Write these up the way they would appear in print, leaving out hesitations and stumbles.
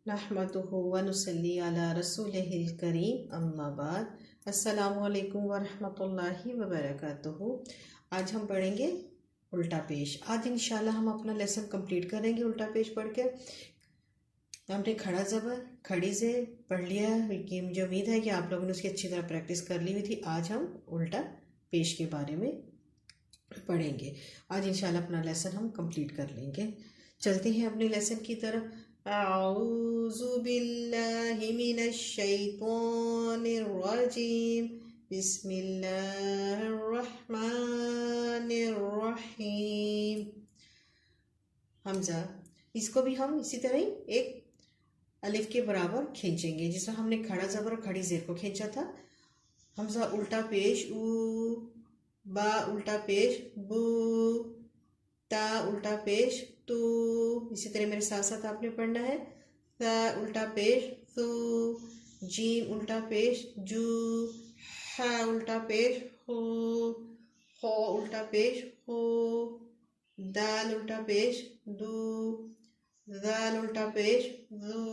नहमदुहु व नुसल्ली अला रसूलिहिल करीम अम्मा बाद। अस्सलामु अलैकुम व रहमतुल्लाहि व बरकातुहू। आज हम पढ़ेंगे उल्टा पेश। आज इंशाल्लाह हम अपना लेसन कंप्लीट करेंगे उल्टा पेश पढ़ के। हमने खड़ा ज़बर खड़ी से पढ़ लिया है कि मुझे उम्मीद है कि आप लोगों ने उसकी अच्छी तरह प्रैक्टिस कर ली हुई थी। आज हम उल्टा पेश के बारे में पढ़ेंगे। आज इंशाल्लाह अपना लेसन हम कंप्लीट कर लेंगे। चलते हैं अपने लेसन की तरफ। अऊज़ु बिल्लाहि मिनश शैतानिर रजीम। बिस्मिल्लाहिर रहमानिर रहीम। हमजा, इसको भी हम इसी तरह ही एक अलिफ के बराबर खींचेंगे, जिस तरह हमने खड़ा ज़बर और खड़ी ज़ेर को खींचा था। हमजा उल्टा पेश ऊ, बा उल्टा पेश बू, ता उल्टा पेश तू। इसी तरह मेरे साथ साथ आपने पढ़ना है। सा उल्टा पेश सू, जीम उल्टा पेश जू, हा उल्टा पेश हू, हो उल्टा पेश हो, दाल उल्टा पेश दू, दाल उल्टा पेश जू,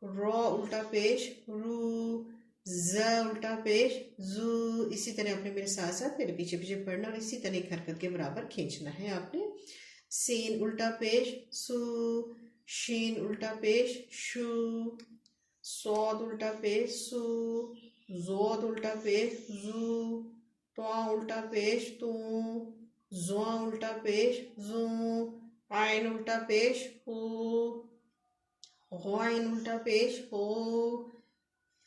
रो उल्टा पेश रू, ज उल्टा पेश जू। इसी तरह आपने मेरे साथ साथ मेरे पीछे पीछे पढ़ना और इसी तरह एक हरकत के बराबर खींचना है आपने। सीन उल्टा पेश सू, शीन उल्टा पेश शू, सौद उल्टा पेश सू, जोद उल्टा पेश जू, त्वा उल्टा पेश तू, जुआ उल्टा पेश जू, आइन उल्टा पेश हू, गुआइन उल्टा पेश हो,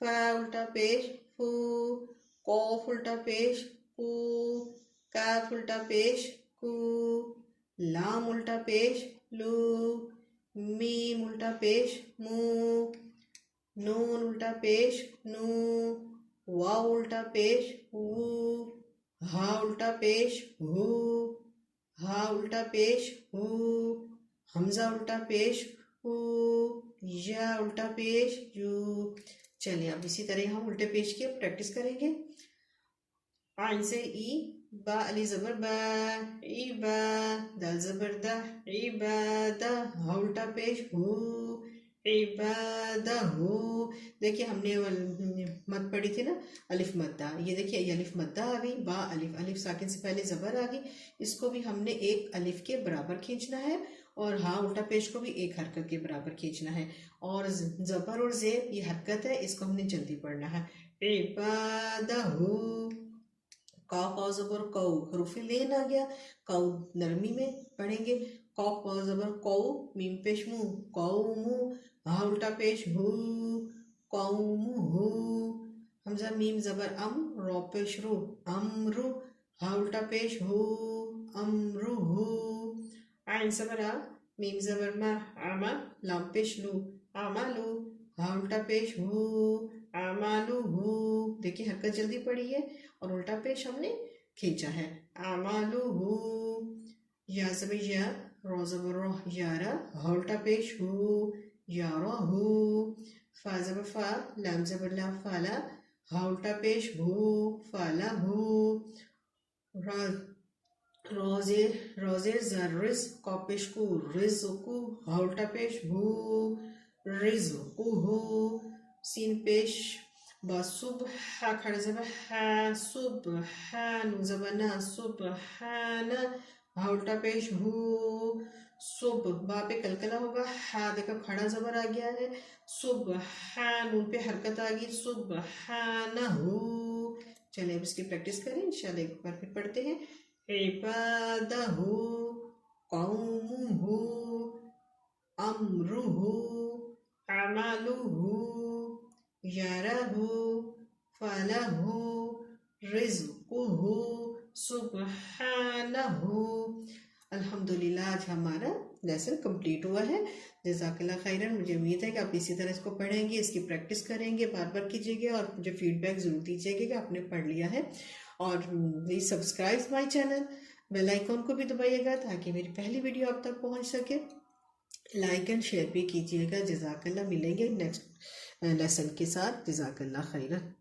फा उल्टा पेश फू, कौफ उल्टा पेश कू, काफ उल्टा पेश कू, लाम उल्टा पेश लू, मीम उल्टा पेश मू, नून उल्टा पेश नू, वाव उल्टा पेश वू, हा उल्टा पेश हू, हा उल्टा पेश हू, हमजा उल्टा पेश हू, या उल्टा पेश यू। चलिए अब इसी तरह हम उल्टे पेश की प्रैक्टिस करेंगे। आइन से ई, बा अली ज़बर बा, ई बा, दाल ज़बर दा, ई बा दा, हा उल्टा पेश हू, इबादहू। देखिए हमने मत पढ़ी थी ना अलिफ मद्दा, ये देखिए ये अलिफ मद्दा आ गई, बा अलिफ, अलिफ साकिन से पहले ज़बर आ गई। इसको भी हमने एक अलिफ के बराबर खींचना है और हाँ उल्टा पेश को भी एक हरकत के बराबर खींचना है। और ज़बर और ज़ेर ये हरकत है, इसको हमने जल्दी पढ़ना है। इबादहू, कॉफ और ज़बर कौ, हरूफ लेन आ गया। कौ नरमी में पढ़ेंगे। कॉफ और ज़बर कौ, मीम पेश मुँह कौमु, हा उल्टा पेश हू, कौमुहू। हमजा मीम ज़बर अम, रो पेश रू, अमरु, हा उल्टा पेश हू, अमरुहू। आइन ज़बर आ, मीम ज़बर मा, आमा, लाम पेश लू, आमालू, हा उल्टा पेश हू, आमालुहू। देखिए हरकत जल्दी पड़ी है और उल्टा पेश हमने खींचा है। आमालुहू, या ज़बर या, रो ज़बर रो, यारा, हा उल्टा पेश हू, याराहू। फा ज़बर फा, लाम ज़बर ला, फाला, हा उल्टा पेश हू, फालाहू। रोज़ेर ज़र रिज़, कॉ पेश कू, रिज़्कू, हा उल्टा पेश हू, रिज़्कुहू। सीन पेश बा, सुबह खड़ा ज़बर हा, सुबहानु ज़बर ना, सुबहाना, हा उल्टा पेश हू, सुब। बा पे कलकला होगा, हा देखो खड़ा ज़बर आ गया है, सुबहानु पे हरकत आ गई, सुबहानहू। चलिए अब इसकी प्रैक्टिस करें इंशाल्लाह। एक बार फिर पढ़ते हैं। इबादहू, कौमुहू, अमरुहू, अमलुहू, यारहू, फलहू, रिज़्कुहू, सुबहानहू। अल्हम्दुलिल्लाह आज हमारा लेसन कंप्लीट हुआ है। जज़ाकल्लाह खैरन। मुझे उम्मीद है कि आप इसी तरह इसको पढ़ेंगे, इसकी प्रैक्टिस करेंगे, बार बार कीजिएगा और मुझे फीडबैक ज़रूर दीजिएगा कि आपने पढ़ लिया है। और please subscribe my channel, bell icon को भी दबाइएगा ताकि मेरी पहली वीडियो आप तक पहुंच सके। लाइक एंड शेयर भी कीजिएगा। जज़ाकल्लाह। मिलेंगे नेक्स्ट लेसन के साथ। जज़ाकल्लाह खैरन।